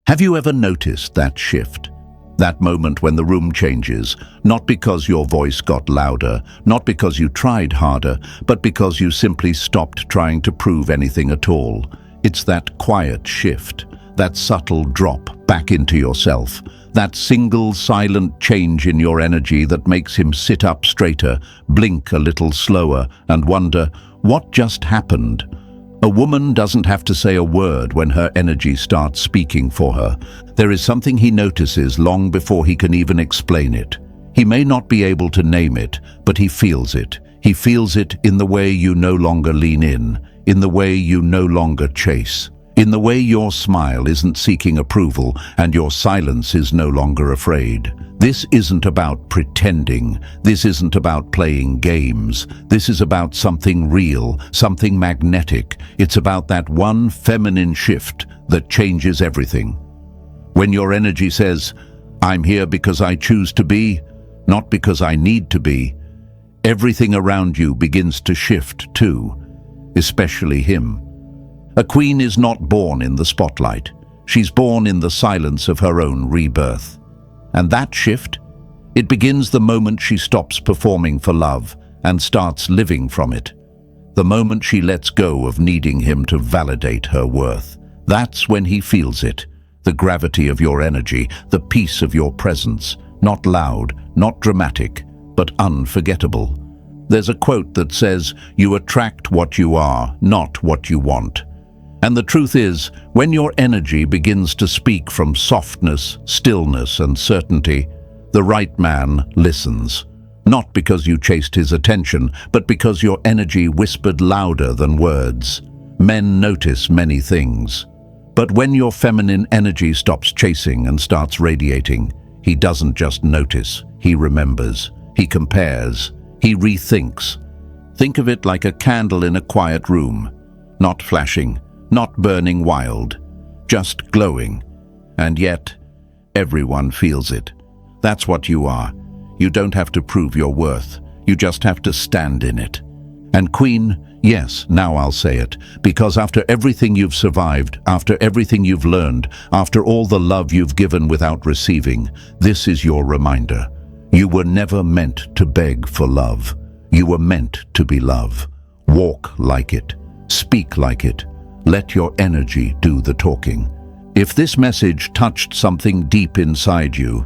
Have you ever noticed that shift? That moment when the room changes, not because your voice got louder, not because you tried harder, but because you simply stopped trying to prove anything at all. It's that quiet shift, that subtle drop back into yourself, that single silent change in your energy that makes him sit up straighter, blink a little slower, and wonder, what just happened? A woman doesn't have to say a word when her energy starts speaking for her. There is something he notices long before he can even explain it. He may not be able to name it, but he feels it. He feels it in the way you no longer lean in the way you no longer chase, in the way your smile isn't seeking approval and your silence is no longer afraid. This isn't about pretending. This isn't about playing games. This is about something real, something magnetic. It's about that one feminine shift that changes everything. When your energy says, "I'm here because I choose to be, not because I need to be," everything around you begins to shift too, especially him. A queen is not born in the spotlight. She's born in the silence of her own rebirth. And that shift, it begins the moment she stops performing for love and starts living from it. The moment she lets go of needing him to validate her worth. That's when he feels it, the gravity of your energy, the peace of your presence, not loud, not dramatic, but unforgettable. There's a quote that says, "You attract what you are, not what you want." And the truth is, when your energy begins to speak from softness, stillness, and certainty, the right man listens. Not because you chased his attention, but because your energy whispered louder than words. Men notice many things. But when your feminine energy stops chasing and starts radiating, he doesn't just notice, he remembers, he compares, he rethinks. Think of it like a candle in a quiet room, not flashing, not burning wild, just glowing. And yet, everyone feels it. That's what you are. You don't have to prove your worth. You just have to stand in it. And Queen, yes, now I'll say it, because after everything you've survived, after everything you've learned, after all the love you've given without receiving, this is your reminder. You were never meant to beg for love. You were meant to be love. Walk like it. Speak like it. Let your energy do the talking. If this message touched something deep inside you,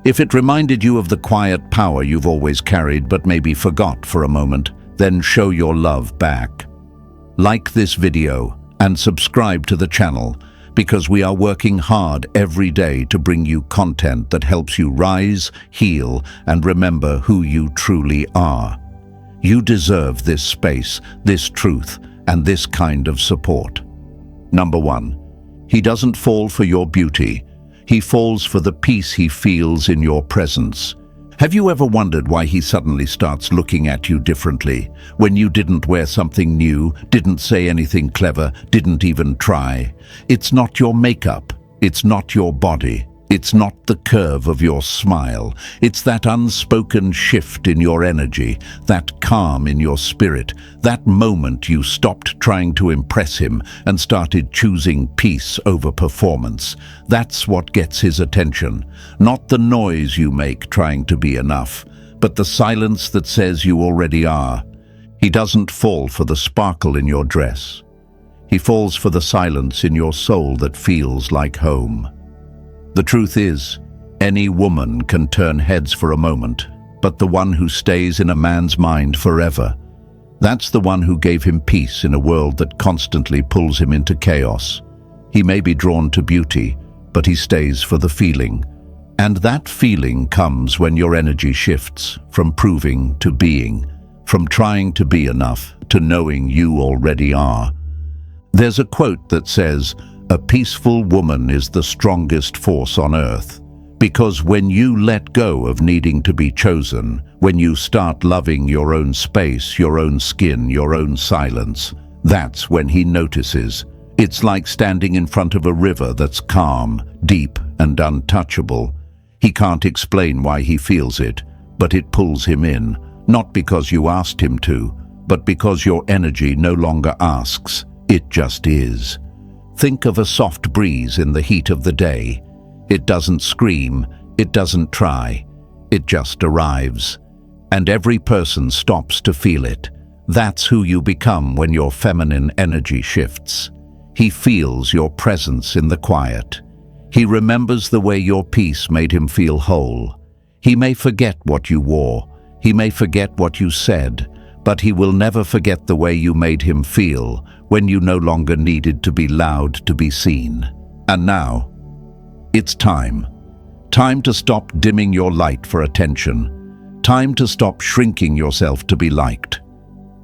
if it reminded you of the quiet power you've always carried but maybe forgot for a moment, then show your love back. Like this video and subscribe to the channel, because we are working hard every day to bring you content that helps you rise, heal, and remember who you truly are. You deserve this space, this truth, and this kind of support. Number 1, he doesn't fall for your beauty. He falls for the peace he feels in your presence. Have you ever wondered why he suddenly starts looking at you differently, when you didn't wear something new, didn't say anything clever, didn't even try? It's not your makeup. It's not your body. It's not the curve of your smile. It's that unspoken shift in your energy, that calm in your spirit, that moment you stopped trying to impress him and started choosing peace over performance. That's what gets his attention. Not the noise you make trying to be enough, but the silence that says you already are. He doesn't fall for the sparkle in your dress. He falls for the silence in your soul that feels like home. The truth is, any woman can turn heads for a moment, but the one who stays in a man's mind forever, that's the one who gave him peace in a world that constantly pulls him into chaos. He may be drawn to beauty, but he stays for the feeling. And that feeling comes when your energy shifts from proving to being, from trying to be enough to knowing you already are. There's a quote that says, "A peaceful woman is the strongest force on earth." Because when you let go of needing to be chosen, when you start loving your own space, your own skin, your own silence, that's when he notices. It's like standing in front of a river that's calm, deep, and untouchable. He can't explain why he feels it, but it pulls him in, not because you asked him to, but because your energy no longer asks, it just is. Think of a soft breeze in the heat of the day. It doesn't scream, it doesn't try, it just arrives. And every person stops to feel it. That's who you become when your feminine energy shifts. He feels your presence in the quiet. He remembers the way your peace made him feel whole. He may forget what you wore, he may forget what you said, but he will never forget the way you made him feel when you no longer needed to be loud to be seen. And now, it's time. Time to stop dimming your light for attention. Time to stop shrinking yourself to be liked.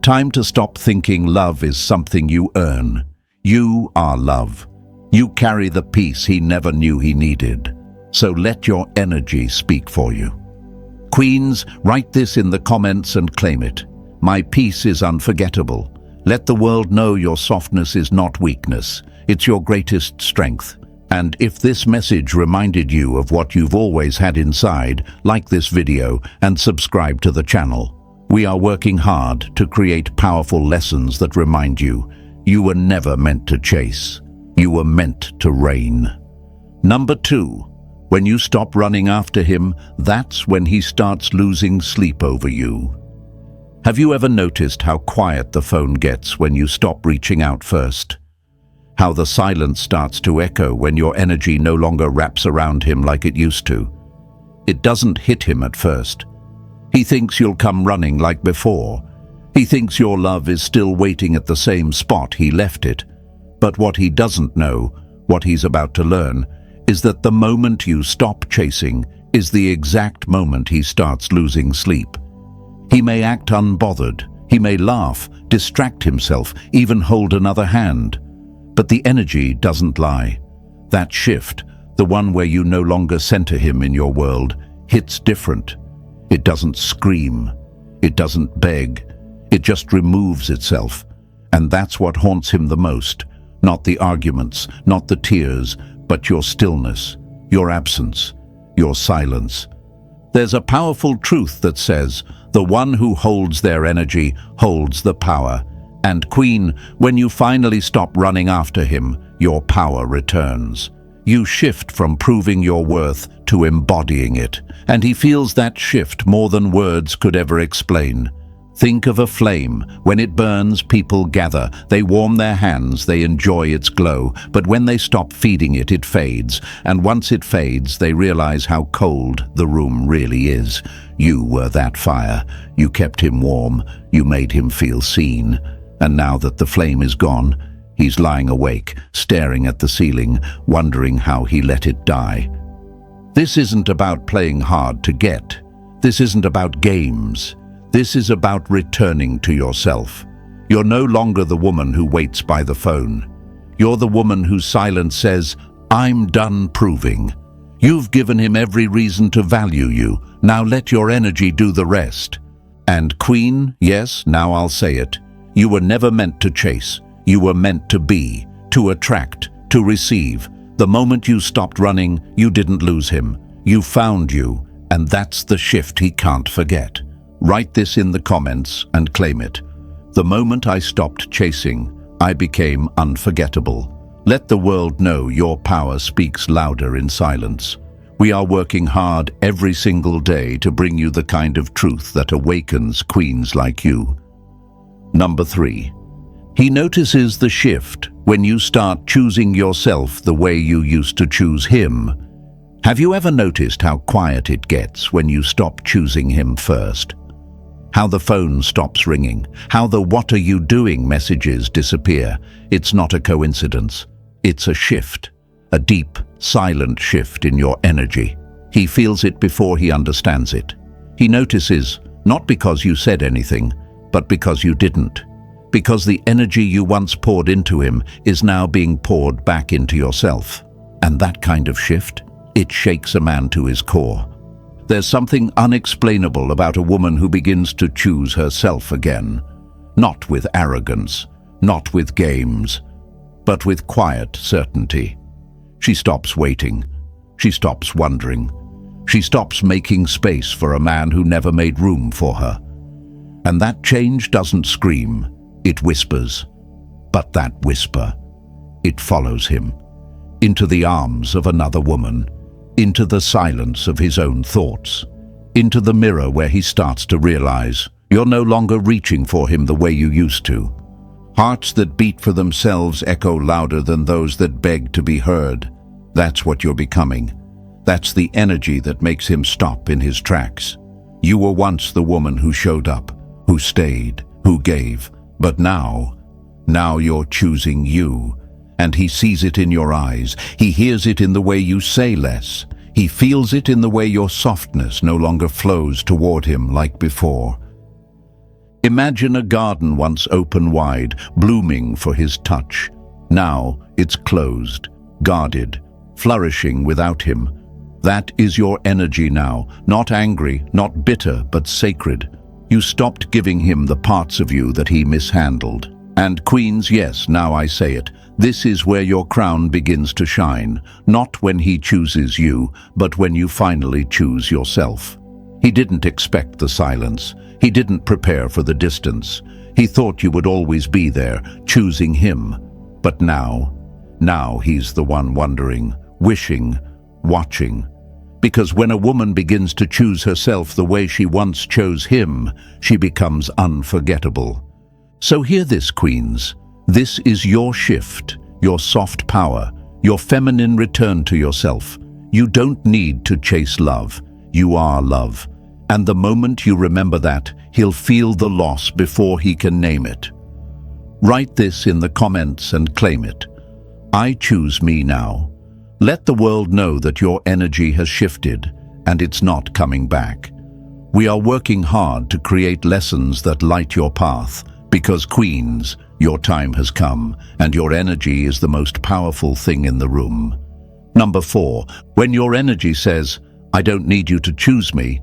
Time to stop thinking love is something you earn. You are love. You carry the peace he never knew he needed. So let your energy speak for you. Queens, write this in the comments and claim it. My peace is unforgettable. Let the world know your softness is not weakness. It's your greatest strength. And if this message reminded you of what you've always had inside, like this video and subscribe to the channel. We are working hard to create powerful lessons that remind you, you were never meant to chase. You were meant to reign. Number 2, when you stop running after him, that's when he starts losing sleep over you. Have you ever noticed how quiet the phone gets when you stop reaching out first? How the silence starts to echo when your energy no longer wraps around him like it used to. It doesn't hit him at first. He thinks you'll come running like before. He thinks your love is still waiting at the same spot he left it. But what he doesn't know, what he's about to learn, is that the moment you stop chasing is the exact moment he starts losing sleep. He may act unbothered, he may laugh, distract himself, even hold another hand. But the energy doesn't lie. That shift, the one where you no longer center him in your world, hits different. It doesn't scream, it doesn't beg, it just removes itself. And that's what haunts him the most. Not the arguments, not the tears, but your stillness, your absence, your silence. There's a powerful truth that says, the one who holds their energy holds the power. And Queen, when you finally stop running after him, your power returns. You shift from proving your worth to embodying it, and he feels that shift more than words could ever explain. Think of a flame. When it burns, people gather. They warm their hands, they enjoy its glow. But when they stop feeding it, it fades. And once it fades, they realize how cold the room really is. You were that fire. You kept him warm. You made him feel seen. And now that the flame is gone, he's lying awake, staring at the ceiling, wondering how he let it die. This isn't about playing hard to get. This isn't about games. This is about returning to yourself. You're no longer the woman who waits by the phone. You're the woman whose silence says, I'm done proving. You've given him every reason to value you. Now let your energy do the rest. And Queen, yes, now I'll say it. You were never meant to chase. You were meant to be, to attract, to receive. The moment you stopped running, you didn't lose him. You found you, and that's the shift he can't forget. Write this in the comments and claim it. The moment I stopped chasing, I became unforgettable. Let the world know your power speaks louder in silence. We are working hard every single day to bring you the kind of truth that awakens queens like you. Number 3. He notices the shift when you start choosing yourself the way you used to choose him. Have you ever noticed how quiet it gets when you stop choosing him first? How the phone stops ringing, how the "what are you doing" messages disappear. It's not a coincidence. It's a shift, a deep, silent shift in your energy. He feels it before he understands it. He notices, not because you said anything, but because you didn't. Because the energy you once poured into him is now being poured back into yourself. And that kind of shift, it shakes a man to his core. There's something unexplainable about a woman who begins to choose herself again. Not with arrogance, not with games, but with quiet certainty. She stops waiting. She stops wondering. She stops making space for a man who never made room for her. And that change doesn't scream, it whispers. But that whisper, it follows him. Into the arms of another woman, into the silence of his own thoughts, into the mirror where he starts to realize you're no longer reaching for him the way you used to. Hearts that beat for themselves echo louder than those that beg to be heard. That's what you're becoming. That's the energy that makes him stop in his tracks. You were once the woman who showed up, who stayed, who gave, but now you're choosing you. And he sees it in your eyes. He hears it in the way you say less. He feels it in the way your softness no longer flows toward him like before. Imagine a garden once open wide, blooming for his touch. Now it's closed, guarded, flourishing without him. That is your energy now, not angry, not bitter, but sacred. You stopped giving him the parts of you that he mishandled. And queens, yes, now I say it, this is where your crown begins to shine, not when he chooses you, but when you finally choose yourself. He didn't expect the silence. He didn't prepare for the distance. He thought you would always be there, choosing him. But now he's the one wondering, wishing, watching. Because when a woman begins to choose herself the way she once chose him, she becomes unforgettable. So hear this, queens. This is your shift, your soft power, your feminine return to yourself. You don't need to chase love. You are love. And the moment you remember that, he'll feel the loss before he can name it. Write this in the comments and claim it. I choose me now. Let the world know that your energy has shifted and it's not coming back. We are working hard to create lessons that light your path because, queens, your time has come and your energy is the most powerful thing in the room. Number 4, when your energy says, I don't need you to choose me,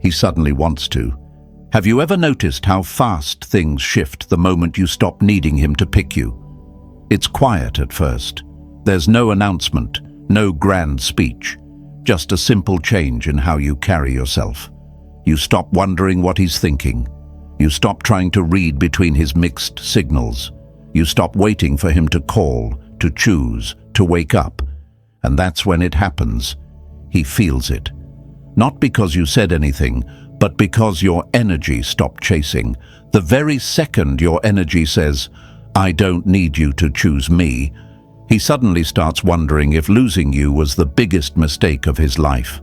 he suddenly wants to. Have you ever noticed how fast things shift the moment you stop needing him to pick you? It's quiet at first. There's no announcement, no grand speech, just a simple change in how you carry yourself. You stop wondering what he's thinking. You stop trying to read between his mixed signals. You stop waiting for him to call, to choose, to wake up. And that's when it happens. He feels it. Not because you said anything, but because your energy stopped chasing. The very second your energy says, I don't need you to choose me, he suddenly starts wondering if losing you was the biggest mistake of his life.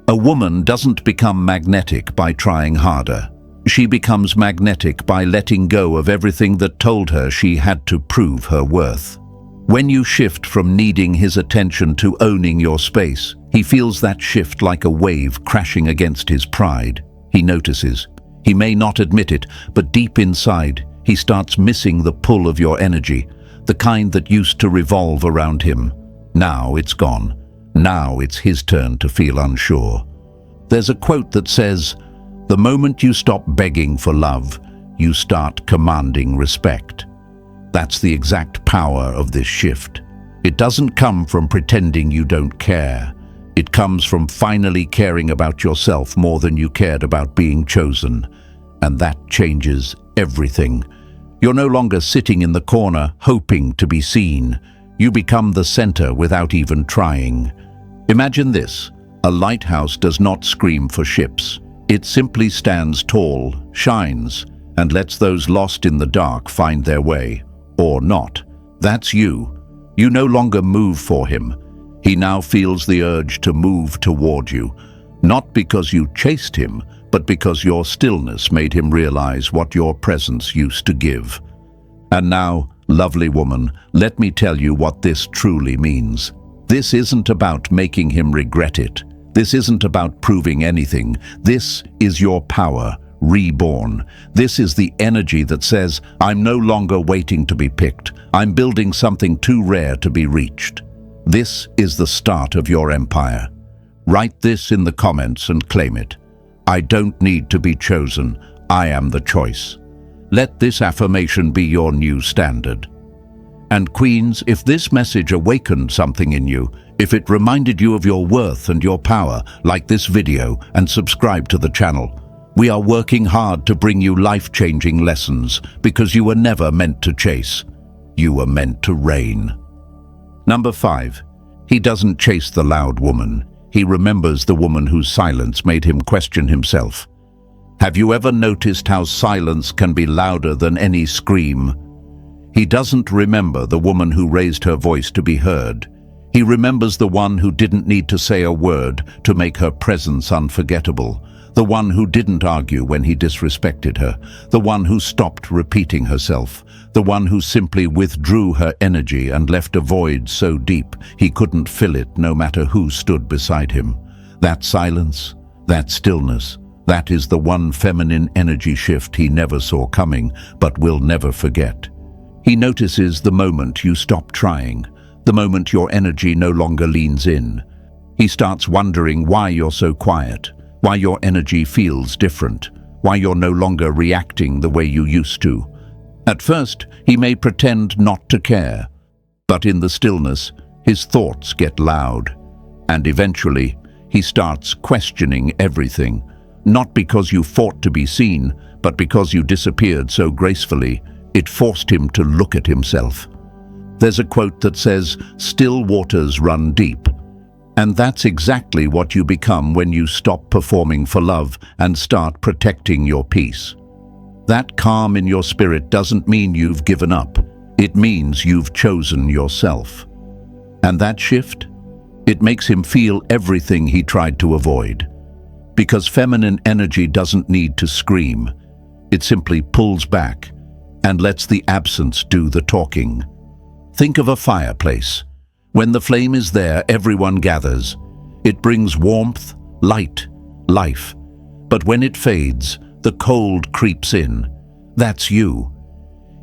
A woman doesn't become magnetic by trying harder. She becomes magnetic by letting go of everything that told her she had to prove her worth. When you shift from needing his attention to owning your space, he feels that shift like a wave crashing against his pride. He notices. He may not admit it, but deep inside, he starts missing the pull of your energy, the kind that used to revolve around him. Now it's gone. Now it's his turn to feel unsure. There's a quote that says, the moment you stop begging for love, you start commanding respect. That's the exact power of this shift. It doesn't come from pretending you don't care. It comes from finally caring about yourself more than you cared about being chosen. And that changes everything. You're no longer sitting in the corner hoping to be seen. You become the center without even trying. Imagine this. A lighthouse does not scream for ships. It simply stands tall, shines, and lets those lost in the dark find their way. Or not. That's you. You no longer move for him. He now feels the urge to move toward you, not because you chased him, but because your stillness made him realize what your presence used to give. And now, lovely woman, let me tell you what this truly means. This isn't about making him regret it. This isn't about proving anything. This is your power, reborn. This is the energy that says, I'm no longer waiting to be picked. I'm building something too rare to be reached. This is the start of your empire. Write this in the comments and claim it. I don't need to be chosen. I am the choice. Let this affirmation be your new standard. And queens, if this message awakened something in you, if it reminded you of your worth and your power, like this video and subscribe to the channel. We are working hard to bring you life-changing lessons because you were never meant to chase. You were meant to reign. Number 5. He doesn't chase the loud woman. He remembers the woman whose silence made him question himself. Have you ever noticed how silence can be louder than any scream? He doesn't remember the woman who raised her voice to be heard. He remembers the one who didn't need to say a word to make her presence unforgettable. The one who didn't argue when he disrespected her. The one who stopped repeating herself. The one who simply withdrew her energy and left a void so deep he couldn't fill it no matter who stood beside him. That silence, that stillness, that is the one feminine energy shift he never saw coming, but will never forget. He notices the moment you stop trying, the moment your energy no longer leans in. He starts wondering why you're so quiet, why your energy feels different, why you're no longer reacting the way you used to. At first, he may pretend not to care, but in the stillness, his thoughts get loud, and eventually, he starts questioning everything, not because you fought to be seen, but because you disappeared so gracefully, it forced him to look at himself. There's a quote that says, "Still waters run deep." And that's exactly what you become when you stop performing for love and start protecting your peace. That calm in your spirit doesn't mean you've given up. It means you've chosen yourself. And that shift? It makes him feel everything he tried to avoid. Because feminine energy doesn't need to scream. It simply pulls back and lets the absence do the talking. Think of a fireplace. When the flame is there, everyone gathers. It brings warmth, light, life. But when it fades, the cold creeps in. That's you.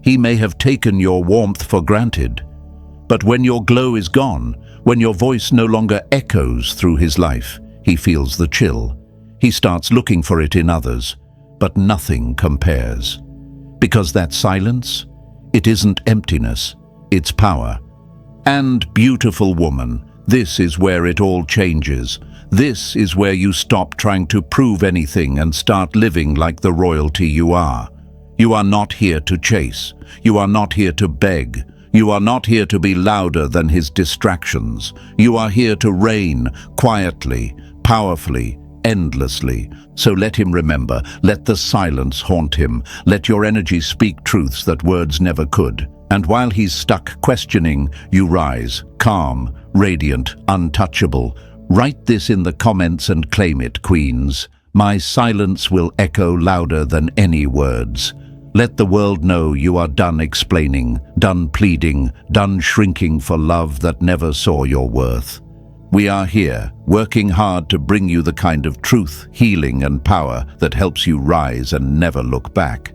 He may have taken your warmth for granted. But when your glow is gone, when your voice no longer echoes through his life, he feels the chill. He starts looking for it in others, but nothing compares. Because that silence, it isn't emptiness, it's power. And beautiful woman, this is where it all changes. This is where you stop trying to prove anything and start living like the royalty you are. You are not here to chase. You are not here to beg. You are not here to be louder than his distractions. You are here to reign quietly, powerfully, endlessly. So let him remember, let the silence haunt him. Let your energy speak truths that words never could. And while he's stuck questioning, you rise, calm, radiant, untouchable. Write this in the comments and claim it, queens. My silence will echo louder than any words. Let the world know you are done explaining, done pleading, done shrinking for love that never saw your worth. We are here, working hard to bring you the kind of truth, healing, and power that helps you rise and never look back.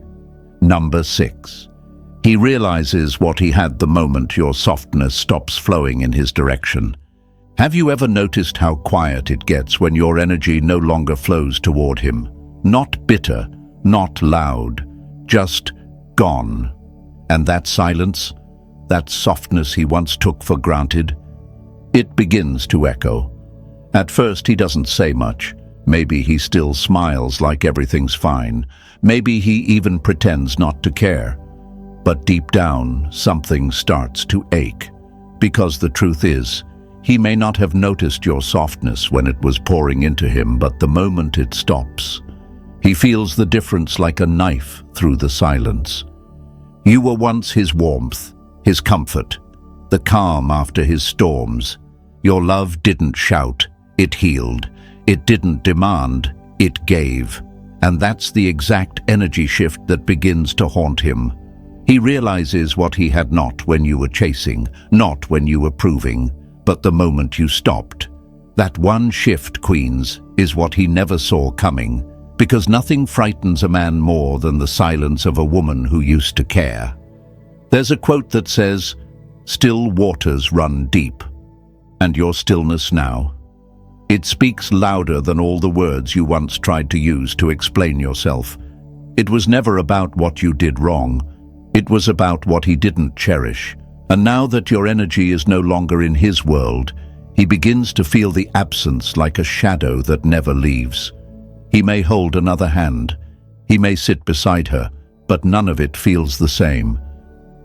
Number 6. He realizes what he had the moment your softness stops flowing in his direction. Have you ever noticed how quiet it gets when your energy no longer flows toward him? Not bitter, not loud, just gone. And that silence, that softness he once took for granted, it begins to echo. At first he doesn't say much. Maybe he still smiles like everything's fine. Maybe he even pretends not to care. But deep down, something starts to ache. Because the truth is, he may not have noticed your softness when it was pouring into him, but the moment it stops, he feels the difference like a knife through the silence. You were once his warmth, his comfort, the calm after his storms. Your love didn't shout, it healed. It didn't demand, it gave. And that's the exact energy shift that begins to haunt him. He realizes what he had not when you were chasing, not when you were proving, but the moment you stopped. That one shift, queens, is what he never saw coming, because nothing frightens a man more than the silence of a woman who used to care. There's a quote that says, "Still waters run deep." And your stillness now? It speaks louder than all the words you once tried to use to explain yourself. It was never about what you did wrong. It was about what he didn't cherish. And now that your energy is no longer in his world, he begins to feel the absence like a shadow that never leaves. He may hold another hand. He may sit beside her, but none of it feels the same.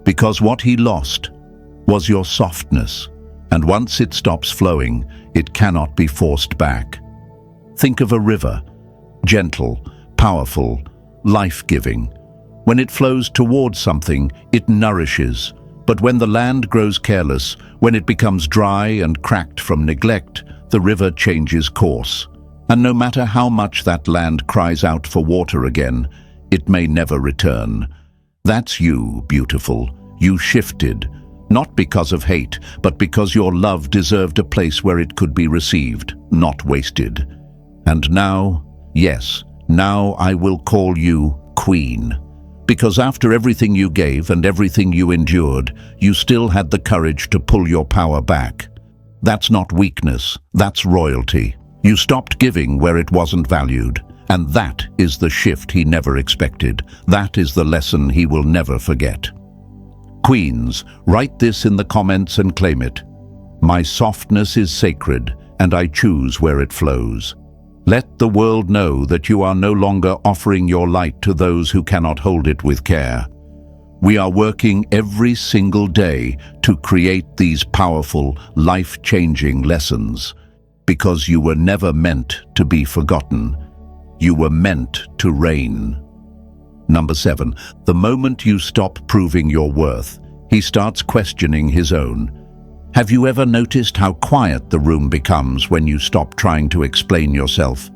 Because what he lost was your softness, And once it stops flowing, it cannot be forced back. Think of a river, gentle, powerful, life-giving. When it flows towards something, it nourishes. But when the land grows careless, when it becomes dry and cracked from neglect, the river changes course. And no matter how much that land cries out for water again, it may never return. That's you, beautiful. You shifted, not because of hate, but because your love deserved a place where it could be received, not wasted. And now, yes, now I will call you Queen. Because after everything you gave and everything you endured, you still had the courage to pull your power back. That's not weakness, that's royalty. You stopped giving where it wasn't valued. And that is the shift he never expected. That is the lesson he will never forget. Queens, write this in the comments and claim it. My softness is sacred, and I choose where it flows. Let the world know that you are no longer offering your light to those who cannot hold it with care. We are working every single day to create these powerful, life-changing lessons, because you were never meant to be forgotten. You were meant to reign. Number 7, the moment you stop proving your worth, he starts questioning his own. Have you ever noticed how quiet the room becomes when you stop trying to explain yourself?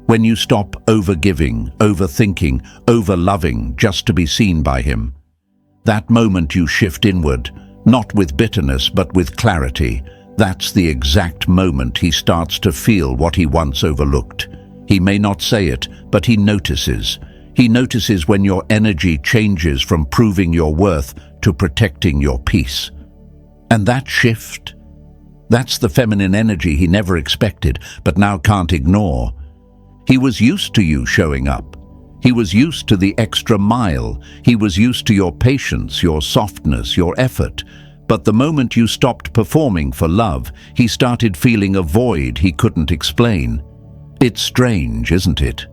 When you stop overgiving, overthinking, overloving just to be seen by him? That moment you shift inward, not with bitterness but with clarity. That's the exact moment he starts to feel what he once overlooked. He may not say it, but he notices. He notices when your energy changes from proving your worth to protecting your peace. And that shift, that's the feminine energy he never expected, but now can't ignore. He was used to you showing up. He was used to the extra mile. He was used to your patience, your softness, your effort. But the moment you stopped performing for love, he started feeling a void he couldn't explain. It's strange, isn't it?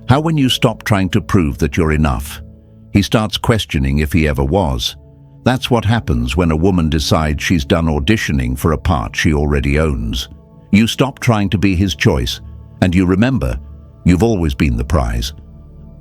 How when you stop trying to prove that you're enough, he starts questioning if he ever was. That's what happens when a woman decides she's done auditioning for a part she already owns. You stop trying to be his choice, and you remember, you've always been the prize.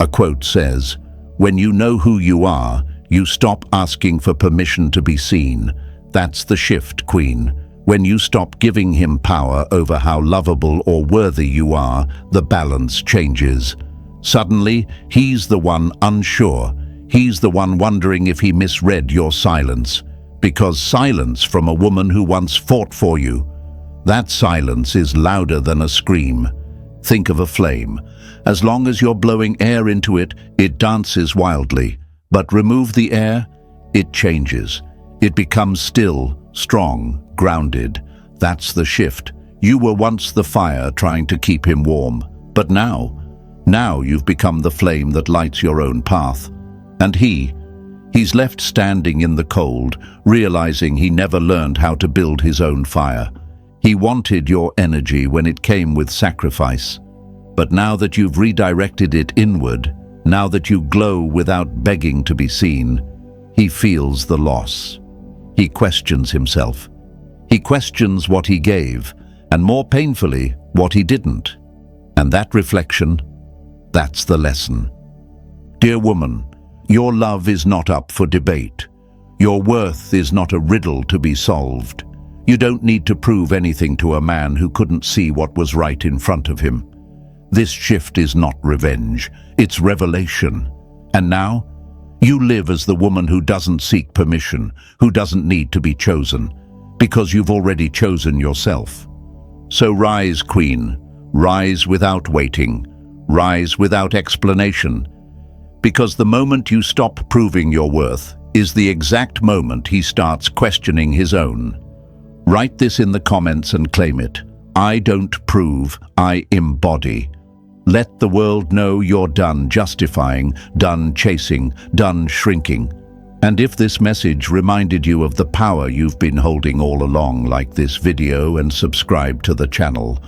A quote says, "When you know who you are, you stop asking for permission to be seen." That's the shift, Queen. When you stop giving him power over how lovable or worthy you are, the balance changes. Suddenly, he's the one unsure. He's the one wondering if he misread your silence. Because silence from a woman who once fought for you, that silence is louder than a scream. Think of a flame. As long as you're blowing air into it, it dances wildly. But remove the air, it changes. It becomes still, strong, grounded. That's the shift. You were once the fire trying to keep him warm. But now you've become the flame that lights your own path. And he's left standing in the cold, realizing he never learned how to build his own fire. He wanted your energy when it came with sacrifice. But now that you've redirected it inward, now that you glow without begging to be seen, he feels the loss. He questions himself. He questions what he gave, and more painfully, what he didn't. And that reflection, that's the lesson. Dear woman, your love is not up for debate. Your worth is not a riddle to be solved. You don't need to prove anything to a man who couldn't see what was right in front of him. This shift is not revenge, it's revelation. And now, you live as the woman who doesn't seek permission, who doesn't need to be chosen, because you've already chosen yourself. So rise, Queen, rise without waiting, rise without explanation, because the moment you stop proving your worth is the exact moment he starts questioning his own. Write this in the comments and claim it. I don't prove, I embody. Let the world know you're done justifying, done chasing, done shrinking. And if this message reminded you of the power you've been holding all along, like this video and subscribe to the channel.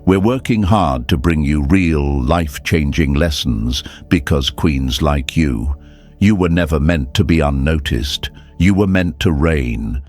We're working hard to bring you real, life-changing lessons because queens like you were never meant to be unnoticed. You were meant to reign.